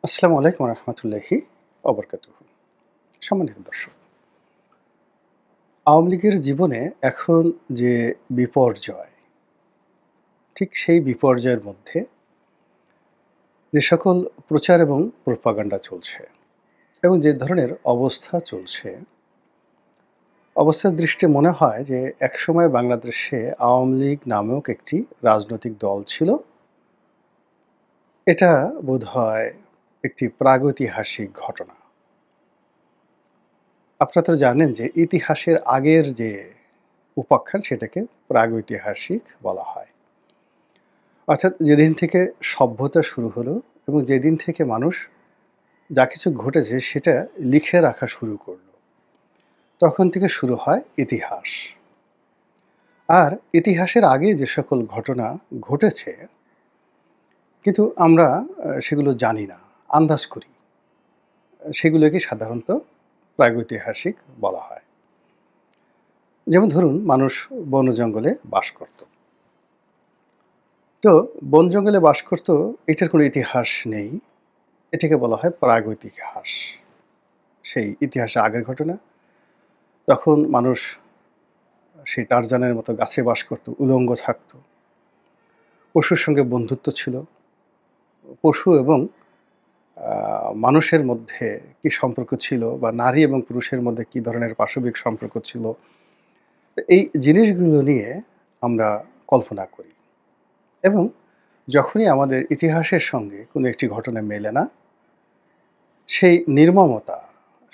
আসসালামু আলাইকুম রহমতুল্লাহি অবরকাতুহু। সম্মানিত দর্শক, আওয়ামী লীগের জীবনে এখন যে বিপর্যয়, ঠিক সেই বিপর্যয়ের মধ্যে যে সকল প্রচার এবং প্রোপাগান্ডা চলছে এবং যে ধরনের অবস্থা চলছে, অবস্থার দৃষ্টে মনে হয় যে একসময় বাংলাদেশে আওয়ামী লীগ নামক একটি রাজনৈতিক দল ছিল। এটা বোধহয় একটি প্রাগৈতিহাসিক ঘটনা। আপনারা তো জানেন যে ইতিহাসের আগের যে উপাখ্যান সেটাকে প্রাগৈতিহাসিক বলা হয়। অর্থাৎ যেদিন থেকে সভ্যতা শুরু হলো এবং যেদিন থেকে মানুষ যা কিছু ঘটেছে সেটা লিখে রাখা শুরু করলো, তখন থেকে শুরু হয় ইতিহাস। আর ইতিহাসের আগে যে সকল ঘটনা ঘটেছে কিন্তু আমরা সেগুলো জানি না, আন্দাজ করি। সেগুলোকে সাধারণত প্রাগৈতিহাসিক বলা হয়। যেমন ধরুন, মানুষ বন জঙ্গলে বাস করত। তো বন জঙ্গলে বাস করত, এটার কোনো ইতিহাস নেই। এটাকে বলা হয় প্রাগৈতিহাস। সেই ইতিহাসে আগের ঘটনা। তখন মানুষ সেই টারজানের মতো গাছে বাস করত, উলঙ্গ থাকত। পশুর সঙ্গে বন্ধুত্ব ছিল। পশু এবং মানুষের মধ্যে কি সম্পর্ক ছিল, বা নারী এবং পুরুষের মধ্যে কি ধরনের পাশবিক সম্পর্ক ছিল, এই জিনিসগুলো নিয়ে আমরা কল্পনা করি। এবং যখনই আমাদের ইতিহাসের সঙ্গে কোনো একটি ঘটনা মেলে না, সেই নির্মমতা,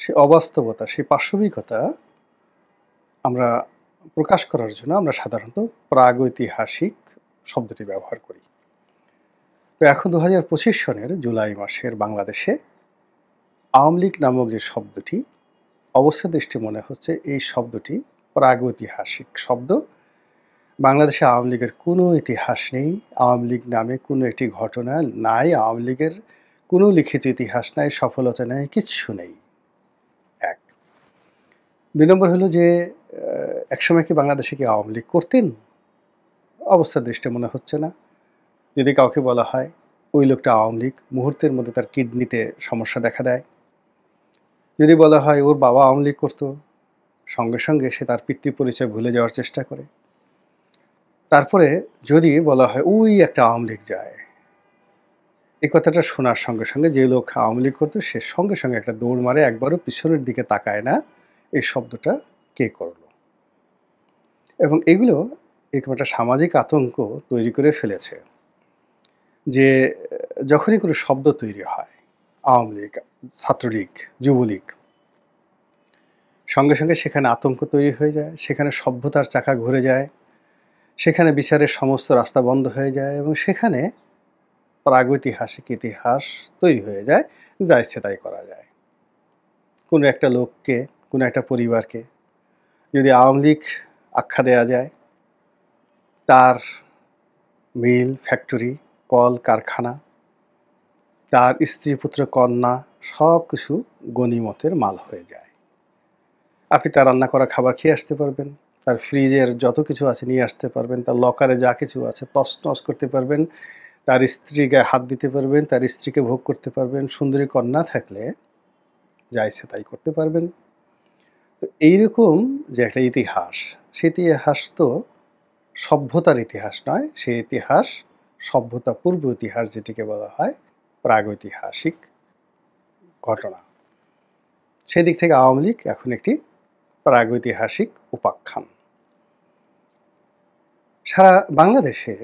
সেই অবাস্তবতা, সেই পাশবিকতা আমরা প্রকাশ করার জন্য আমরা সাধারণত প্রাগৈতিহাসিক শব্দটি ব্যবহার করি। তো এখন ২০২৫ সনের জুলাই মাসের বাংলাদেশে আওয়ামী লীগ নামক যে শব্দটি, অবস্থা দৃষ্টি মনে হচ্ছে এই শব্দটি প্রাগৈতিহাসিক শব্দ। বাংলাদেশে আওয়ামী লীগের কোনো ইতিহাস নেই, আওয়ামী লীগ নামে কোনো একটি ঘটনা নাই, আওয়ামী লীগের কোনো লিখিত ইতিহাস নাই, সফলতা নেই, কিচ্ছু নেই। এক। ২ নম্বর হলো যে একসময় কি বাংলাদেশে কি আওয়ামী লীগ করতেন? অবস্থার দৃষ্টে মনে হচ্ছে না। যদি কাউকে বলা হয় ওই লোকটা আওয়ামী লীগ, মুহূর্তের মধ্যে তার কিডনিতে সমস্যা দেখা দেয়। যদি বলা হয় ওর বাবা আওয়ামী লীগ করতো, সঙ্গে সঙ্গে সে তার পিতৃ পরিচয় ভুলে যাওয়ার চেষ্টা করে। তারপরে যদি বলা হয় ওই একটা আওয়ামী লীগ যায়, এই কথাটা শোনার সঙ্গে সঙ্গে যে লোক আওয়ামী লীগ করতো সে সঙ্গে সঙ্গে একটা দৌড় মারে, একবারও পিছনের দিকে তাকায় না এই শব্দটা কে করলো। এবং এগুলো এরকম একটা সামাজিক আতঙ্ক তৈরি করে ফেলেছে যে যখনই কোনো শব্দ তৈরি হয়, আওয়ামী লীগ, ছাত্রলীগ, যুবলীগ, সঙ্গে সঙ্গে সেখানে আতঙ্ক তৈরি হয়ে যায়, সেখানে সভ্যতার চাকা ঘুরে যায়, সেখানে বিচারের সমস্ত রাস্তা বন্ধ হয়ে যায় এবং সেখানে প্রাগৈতিহাসিক ইতিহাস তৈরি হয়ে যায়, যা ইচ্ছে তাই করা যায়। কোনো একটা লোককে, কোনো একটা পরিবারকে যদি আওয়ামী লীগ আখ্যা দেয়া যায়, তার মিল, ফ্যাক্টরি, কল কারখানা, তার স্ত্রী পুত্র কন্যা সব কিছু গনিমতের মাল হয়ে যায়। আপনি তার রান্না করা খাবার খেয়ে আসতে পারবেন, তার ফ্রিজের যত কিছু আছে নিয়ে আসতে পারবেন, তার লকারে যা কিছু আছে তছনছ করতে পারবেন, তার স্ত্রীর গায়ে হাত দিতে পারবেন, তার স্ত্রীকে ভোগ করতে পারবেন। সুন্দরী কন্যা থাকলে যা ইচ্ছে তাই করতে পারবেন। তো এইরকম যে একটা ইতিহাস, সে ইতিহাস তো সভ্যতার ইতিহাস নয়, সে ইতিহাস সভ্যতা পূর্ব ইতিহাস, যেটিকে বলা হয় প্রাগৈতিহাসিক ঘটনা। সেদিক থেকে আওয়ামী লীগ এখন একটি প্রাগৈতিহাসিক উপাখ্যান। সারা বাংলাদেশে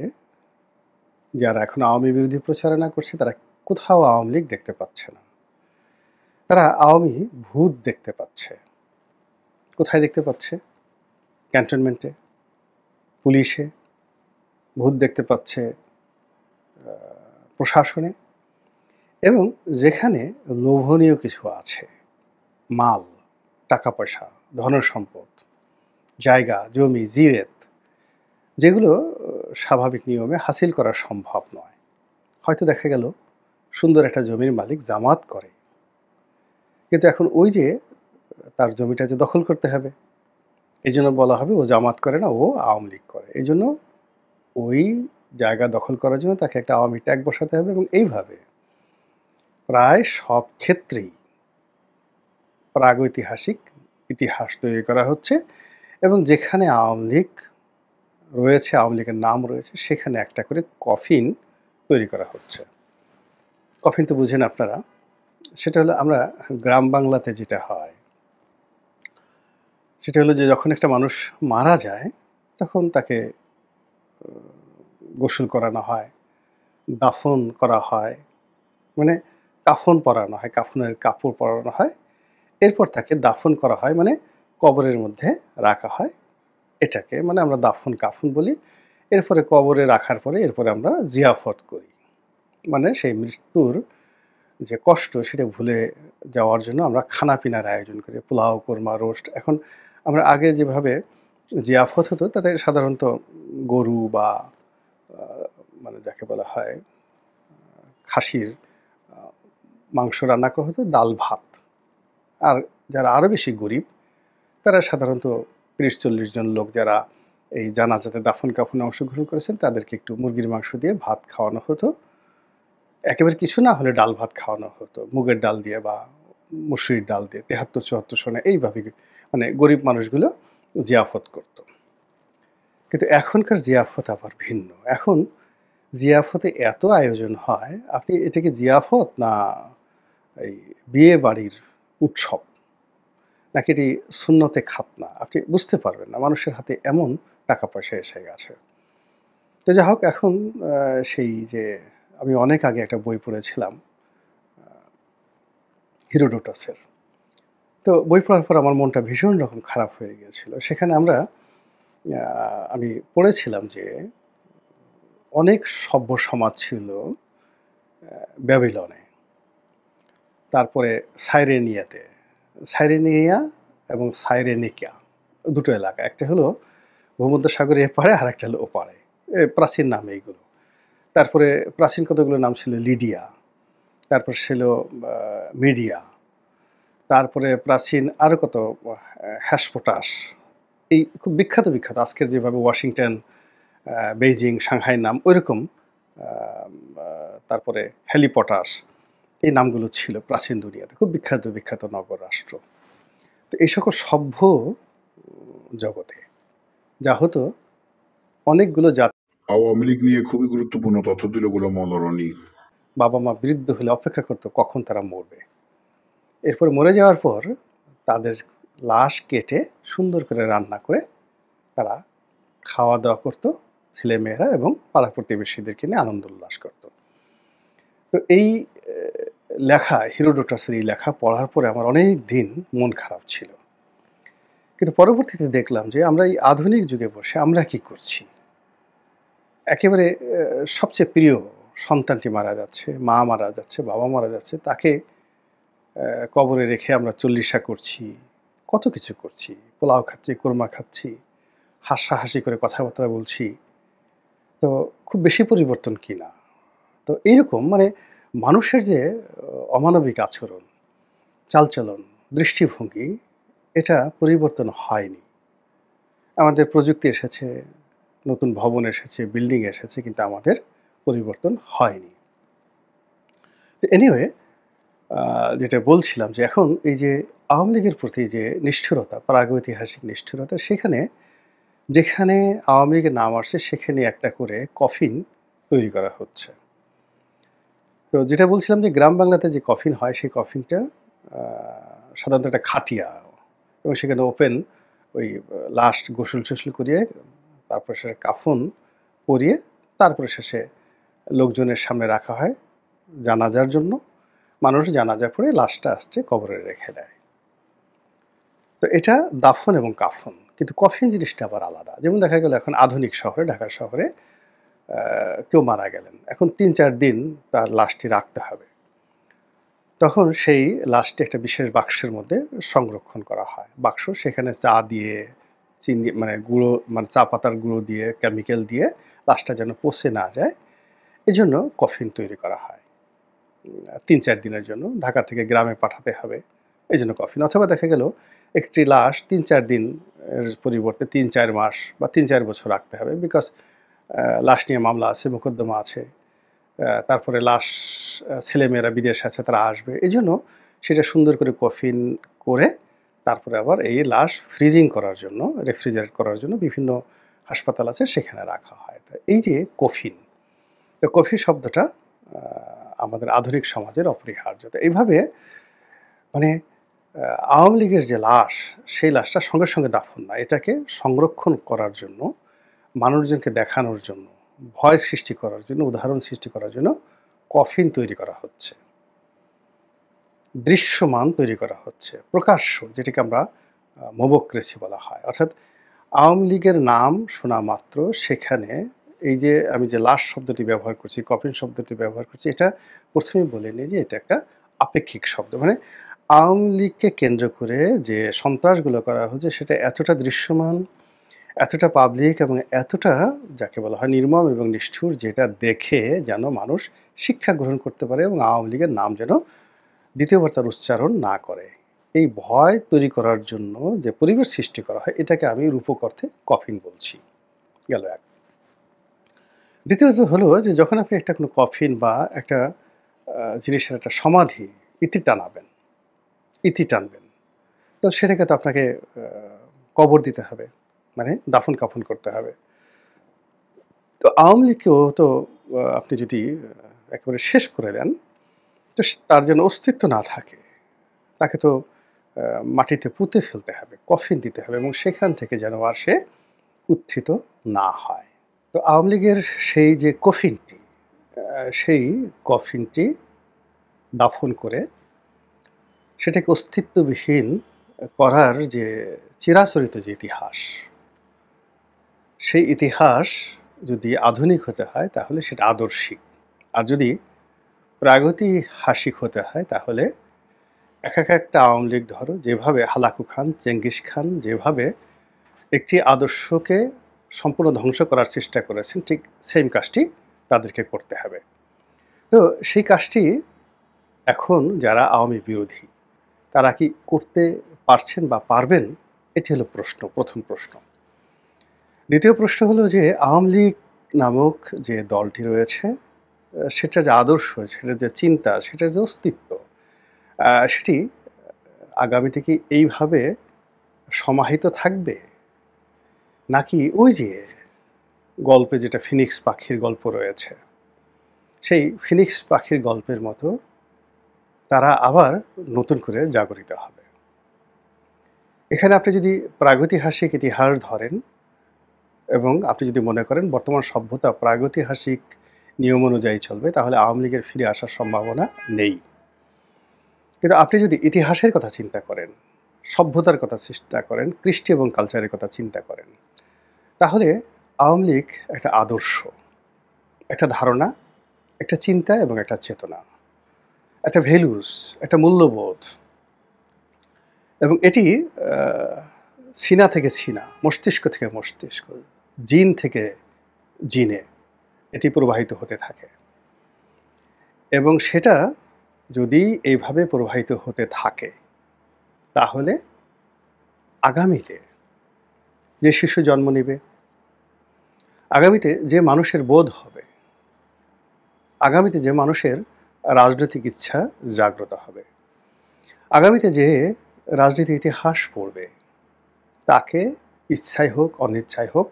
যারা এখন আওয়ামী বিরোধী প্রচারণা করছে তারা কোথাও আওয়ামী লীগ দেখতে পাচ্ছে না, তারা আওয়ামী ভূত দেখতে পাচ্ছে। কোথায় দেখতে পাচ্ছে? ক্যান্টনমেন্টে, পুলিশে, ভূত দেখতে পাচ্ছে প্রশাসনে, এবং যেখানে লোভনীয় কিছু আছে, মাল, টাকা পয়সা, ধনসম্পদ, জায়গা জমি জিরেত, যেগুলো স্বাভাবিক নিয়মে হাসিল করা সম্ভব নয়। হয়তো দেখা গেল সুন্দর একটা জমির মালিক জামাত করে, কিন্তু এখন ওই যে তার জমিটা যে দখল করতে হবে, এই জন্য বলা হবে ও জামাত করে না, ও আওয়ামী লীগ করে। এই জন্য ওই জায়গা দখল করার জন্য তাকে একটা আওয়ামী ট্যাগ বসাতে হবে। এবং এইভাবে প্রায় সব ক্ষেত্রেই প্রাগৈতিহাসিক ইতিহাস তৈরি করা হচ্ছে এবং যেখানে আওয়ামী লীগ রয়েছে, আওয়ামী লীগের নাম রয়েছে, সেখানে একটা করে কফিন তৈরি করা হচ্ছে। কফিন তো বুঝেন আপনারা, সেটা হলো আমরা গ্রাম বাংলাতে যেটা হয়, সেটা হলো যে যখন একটা মানুষ মারা যায় তখন তাকে গোসল করানো হয়, দাফন করা হয়, মানে কাফন পরানো হয়, কাফনের কাপড় পরানো হয়, এরপর তাকে দাফন করা হয়, মানে কবরের মধ্যে রাখা হয়। এটাকে মানে আমরা দাফন কাফন বলি। এরপরে কবরে রাখার পরে এরপরে আমরা জিয়াফত করি, মানে সেই মৃত্যুর যে কষ্ট সেটা ভুলে যাওয়ার জন্য আমরা খানাপিনার আয়োজন করি, পোলাও, কোরমা, রোস্ট। এখন আমরা আগে যেভাবে জিয়াফত হতো তাতে সাধারণত গরু বা মানে যাকে বলা হয় খাসির মাংস রান্না করা হতো, ডাল ভাত। আর যারা আরও বেশি গরিব তারা সাধারণত ৩০-৪০ জন লোক যারা এই জানাজাতে দাফন কাফনে অংশগ্রহণ করেছেন তাদেরকে একটু মুরগির মাংস দিয়ে ভাত খাওয়ানো হতো। একেবারে কিছু না হলে ডাল ভাত খাওয়ানো হতো মুগের ডাল দিয়ে বা মসুরির ডাল দিয়ে, ৭৩-৭৪ সনে এইভাবে মানে গরিব মানুষগুলো জিয়াফত করত। কিন্তু এখনকার জিয়াফত আবার ভিন্ন। এখন জিয়াফতে এত আয়োজন হয়, আপনি এটাকে জিয়াফত না এই বিয়ে বাড়ির উৎসব নাকি এটি সুন্নতে খাতনা আপনি বুঝতে পারবেন না, মানুষের হাতে এমন টাকা পয়সা এসে গেছে। তো যাই হোক, এখন সেই যে আমি অনেক আগে একটা বই পড়েছিলাম হিরোডোটাসের। তো বই পড়ার পর আমার মনটা ভীষণ রকম খারাপ হয়ে গিয়েছিল। সেখানে আমি পড়েছিলাম যে অনেক সভ্য সমাজ ছিল ব্যাবিলনে, তারপরে সাইরেনিয়াতে, সাইরেনিয়া এবং সাইরেনিকা দুটো এলাকা। একটা হলো ভূমধ্যসাগরের এপারে আর একটা হলো ওপারে, প্রাচীন নাম এইগুলো। তারপরে প্রাচীন কতগুলো নাম ছিল, লিডিয়া, তারপর ছিল মিডিয়া, তারপরে প্রাচীন আরও কত হ্যাসপোটাস, এই খুব বিখ্যাত বিখ্যাত আজকের যেভাবে ওয়াশিংটন, বেইজিং, সাংহাই নাম ওইরকম। তারপরে হ্যালিপটাস, এই নামগুলো ছিল প্রাচীন দুনিয়াতে খুব বিখ্যাত বিখ্যাত নগর রাষ্ট্র। তো এই সকল সভ্য জগতে যা হতো, অনেকগুলো জাতি আওয়ামী লীগ নিয়ে খুবই গুরুত্বপূর্ণ তথ্য দিল গোলাম মনোরণী। বাবা মা বৃদ্ধ হলে অপেক্ষা করতো কখন তারা মরবে। এরপর মরে যাওয়ার পর তাদের লাশ কেটে সুন্দর করে রান্না করে তারা খাওয়া দাওয়া করতো, ছেলেমেয়েরা এবং পাড়া প্রতিবেশীদেরকে নিয়ে আনন্দ উল্লাস করতো। তো এই লেখা, হিরোডোটাসের এই লেখা পড়ার পরে আমার অনেক দিন মন খারাপ ছিল। কিন্তু পরবর্তীতে দেখলাম যে আমরা এই আধুনিক যুগে বসে আমরা কি করছি। একেবারে সবচেয়ে প্রিয় সন্তানটি মারা যাচ্ছে, মা মারা যাচ্ছে, বাবা মারা যাচ্ছে, তাকে কবরে রেখে আমরা চল্লিশা করছি, কত কিছু করছি, পোলাও খাচ্ছি, কোরমা খাচ্ছি, হাসাহাসি করে কথাবার্তা বলছি। তো খুব বেশি পরিবর্তন কি না। তো এইরকম মানে মানুষের যে অমানবিক আচরণ, চালচলন, দৃষ্টিভঙ্গি, এটা পরিবর্তন হয়নি। আমাদের প্রযুক্তি এসেছে, নতুন ভবন এসেছে, বিল্ডিং এসেছে, কিন্তু আমাদের পরিবর্তন হয়নি। তো এনিওয়ে, যেটা বলছিলাম যে এখন এই যে আওয়ামী লীগের প্রতি যে নিষ্ঠুরতা, প্রাগৈতিহাসিক নিষ্ঠুরতা, যেখানে আওয়ামী লীগের নাম আসছে সেখানে একটা করে কফিন তৈরি করা হচ্ছে। তো যেটা বলছিলাম যে গ্রাম বাংলাতে যে কফিন হয় সেই কফিনটা সাধারণত একটা খাটিয়া, এবং সেখানে ওপেন ওই লাস্ট গোসল টোসল করিয়ে তারপরে সেটা কাফন পরিয়ে তারপরে শেষে লোকজনের সামনে রাখা হয় জানাজার জন্য। মানুষ জানাজা পড়ে লাশটা আসছে কবরে রেখে দেয়। তো এটা দাফন এবং কাফন। কিন্তু কফিন জিনিসটা আবার আলাদা। যেমন দেখা গেল এখন আধুনিক শহরে, ঢাকা শহরে কেউ মারা গেলেন, এখন ৩-৪ দিন তার লাশটি রাখতে হবে। তখন সেই লাশটি একটা বিশেষ বাক্সের মধ্যে সংরক্ষণ করা হয়। বাক্স, সেখানে চা দিয়ে, চিনি মানে গুঁড়ো, মানে চা পাতার গুঁড়ো দিয়ে, কেমিক্যাল দিয়ে লাশটা যেন পচে না যায়, এজন্য কফিন তৈরি করা হয়। ৩-৪ দিনের জন্য ঢাকা থেকে গ্রামে পাঠাতে হবে, এজন্য কফিন। অথবা দেখা গেল একটি লাশ ৩-৪ দিন এর পরিবর্তে ৩-৪ মাস বা ৩-৪ বছর রাখতে হবে, বিকজ লাশ নিয়ে মামলা আছে, মোকদ্দমা আছে, তারপরে লাশ ছেলেমেয়েরা বিদেশে আছে তারা আসবে। এজন্য সেটা সুন্দর করে কফিন করে তারপরে আবার এই লাশ ফ্রিজিং করার জন্য, রেফ্রিজারেট করার জন্য বিভিন্ন হাসপাতাল আছে সেখানে রাখা হয়। তো এই যে কফিন, তো কফি শব্দটা আ আমাদের আধুনিক সমাজের অপরিহার্য। তো এইভাবে মানে আওয়ামী লীগের যে লাশ, সেই লাশটা সঙ্গে, সঙ্গে দাফন না। এটাকে সংরক্ষণ করার জন্য, মানুষজনকে দেখানোর জন্য, ভয় সৃষ্টি করার জন্য, উদাহরণ সৃষ্টি করার জন্য কফিন তৈরি করা হচ্ছে। দৃশ্যমান তৈরি করা হচ্ছে। প্রকাশ্য যেটাকে আমরা মোবোক্রেসি বলা হয়। অর্থাৎ আওয়ামী লীগের নাম শোনা মাত্র সেখানে এই যে আমি যে লাশ শব্দটি ব্যবহার করছি, কফিন শব্দটি ব্যবহার করছি, এটা ১ম এই বলে নিই যে এটা একটা আপেক্ষিক শব্দ। মানে আওয়ামী লীগকে কেন্দ্র করে যে সন্ত্রাসগুলো করা হচ্ছে সেটা এতটা দৃশ্যমান, এতটা পাবলিক এবং এতটা যাকে বলা হয় নির্মম এবং নিষ্ঠুর, যেটা দেখে যেন মানুষ শিক্ষা গ্রহণ করতে পারে এবং আওয়ামী লীগের নাম যেন দ্বিতীয়বার তার উচ্চারণ না করে। এই ভয় তৈরি করার জন্য যে পরিবেশ সৃষ্টি করা হয় এটাকে আমি রূপক অর্থে কফিন বলছি। গেল এক। দ্বিতীয়ত হলো যে যখন আপনি একটা কোনো কফিন বা একটা জিনিসের একটা সমাধি ইতি টানাবেন, ইতি টানবেন। তো সেটাকে তো আপনাকে আ কবর দিতে হবে। মানে দাফন-কাফন করতে হবে। তো আওয়ামী লীগকেও তো আপনি যদি একেবারে শেষ করে দেন, তো তার যেন অস্তিত্ব না থাকে, তাকে তো আ মাটিতে পুঁতে ফেলতে হবে, কফিন দিতে হবে এবং সেখান থেকে যেন আর সে উত্থিত না হয়। তো আওয়ামী লীগের সেই যে কফিনটি, সেই কফিনটি দাফন করে সেটাকে অস্তিত্ববিহীন করার যে চিরাচরিত যে ইতিহাস, সেই ইতিহাস যদি আধুনিক হতে হয় তাহলে সেটা আদর্শিক। আর যদি প্রাগৈতিহাসিক হতে হয় তাহলে একটা আওয়ামী লীগ ধরো যেভাবে হালাকু খান, চেঙ্গিস খান যেভাবে একটি আদর্শকে সম্পূর্ণ ধ্বংস করার চেষ্টা করেছেন, ঠিক সেম কাজটি তাদেরকে করতে হবে। তো সেই কাজটি এখন যারা আওয়ামী বিরোধী তারা কি করতে পারছেন বা পারবেন? এটি হলো প্রশ্ন, ১ম প্রশ্ন। দ্বিতীয় প্রশ্ন হলো যে আওয়ামী লীগ নামক যে দলটি রয়েছে সেটার যে আদর্শ, সেটার যে চিন্তা, সেটার যে অস্তিত্ব সেটি আগামীতে কি এইভাবে সমাহিত থাকবে? নাকি ওই যে গল্পে যেটা ফিনিক্স পাখির গল্প রয়েছে, সেই ফিনিক্স পাখির গল্পের মতো তারা আবার নতুন করে জাগরিত হবে? এখানে আপনি যদি প্রাগৈতিহাসিক ইতিহাস ধরেন এবং আপনি যদি মনে করেন বর্তমান সভ্যতা প্রাগৈতিহাসিক নিয়ম অনুযায়ী চলবে তাহলে আওয়ামী লীগের ফিরে আসার সম্ভাবনা নেই। কিন্তু আপনি যদি ইতিহাসের কথা চিন্তা করেন, সভ্যতার কথা চিন্তা করেন, কৃষ্টি এবং কালচারের কথা চিন্তা করেন, তাহলে আওয়ামী লীগ একটা আদর্শ, একটা ধারণা, একটা চিন্তা এবং একটা চেতনা, একটা ভ্যালুস, একটা মূল্যবোধ এবং এটি আ সিনা থেকে সিনা, মস্তিষ্ক থেকে মস্তিষ্ক, জিন থেকে জিনে এটি প্রবাহিত হতে থাকে এবং সেটা যদি এইভাবে প্রবাহিত হতে থাকে তাহলে আগামীতে যে শিশু জন্ম নিবে, আগামীতে যে মানুষের বোধ হবে, আগামীতে যে মানুষের রাজনৈতিক ইচ্ছা জাগ্রত হবে, আগামীতে যে রাজনীতির ইতিহাস পড়বে, তাকে ইচ্ছাই হোক অনিচ্ছাই হোক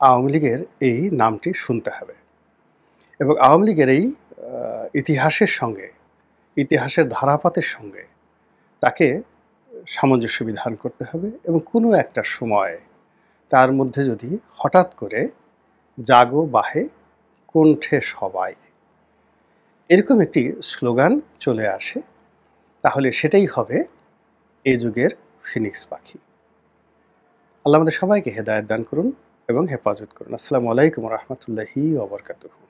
আওয়ামী লীগের এই নামটি শুনতে হবে এবং আওয়ামী লীগের এই ইতিহাসের সঙ্গে, ইতিহাসের ধারাপাতের সঙ্গে তাকে সামঞ্জস্য বিধান করতে হবে এবং কোনো একটা সময় তার মধ্যে যদি হঠাৎ করে জাগো বাহে কণ্ঠে সবাই এরকম একটি স্লোগান চলে আসে, তাহলে সেটাই হবে এ যুগের ফিনিক্স পাখি। আল্লাহ আমাদের সবাইকে হেদায়েত দান করুন এবং হেফাজত করুন। আসসালামু আলাইকুম ওয়া রাহমাতুল্লাহি ওয়া বারাকাতুহু।